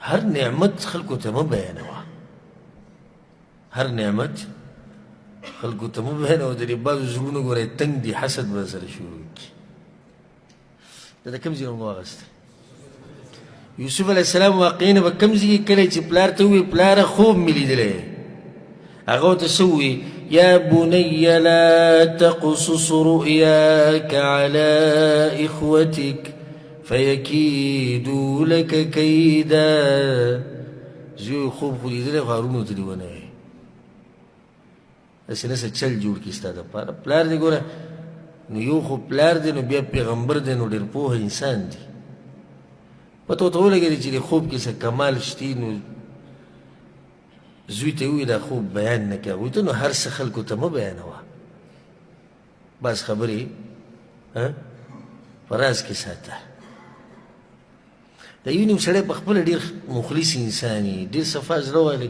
هر نعمت خلقو ته مه بیانوه، هر نعمت خلقو ته مه بیانوه. د دې بعضو زړونه ګورئ تنګ دي، حسد به سره شروع کړي. دا د کوم ځای نه مو واخیستی؟ یوسف علیه السلام واقعي نه به کوم ځای کې کله چې پلار ته ووایي پلاره خوب مې لیدلی، هغه ورته څه ووایي؟ یا بني لا تقصص رؤياك على إخوتك فيكيدوا لك كيدا. زوی خوب خو لیدلی خو هارونو ته دې ونه وایي، داسې نه څه چل جوړ کړي ستا دپاره. پلار دې ګوره نو یو خو پلار دی، نو بیا پیغمبر دی، نو ډېر پوهه انسان دی. پته ورته ولګېدې چې د خوب کې څه کمال شتي، نو زوی ته ووایي دا خوب بیان نه کړه. هغوی ته نو هر څه خلکو ته مه بیانوه، بعض خبرې په راز کې ساته. دا یو نیم سړی په خپله ډېر مخلص انسان وي، ډېر صفا زړه والی